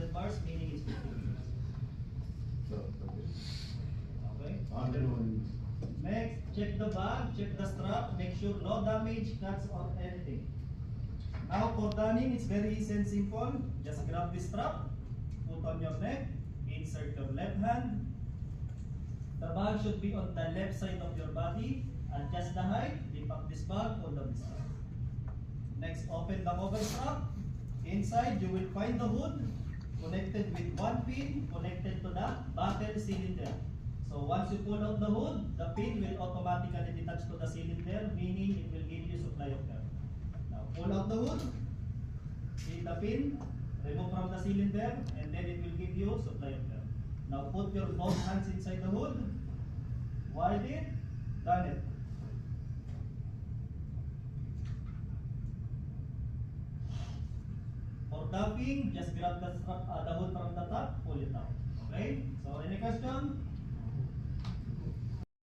100 bars, meaning it's 50 meters. Okay? Next, check the bag, check the strap, make sure no damage, cuts or anything. Now for donning, it's very easy and simple. Just grab the strap, put on your neck, insert your left hand. The bag should be on the left side of your body. Adjust the height, lift up this bag, hold up this strap. Next, open the cover strap. Inside, you will find the hood connected with one pin connected to the battle cylinder. So once you pull out the hood, the pin will automatically detach to the cylinder, meaning it will give you supply of air. Now pull out the hood, see the pin, remove from the cylinder, and then it will give you supply of air. Now put your both hands inside the hood, wide it, done it. For tapping, just grab the hood from the top, pull it out. Okay? So any question?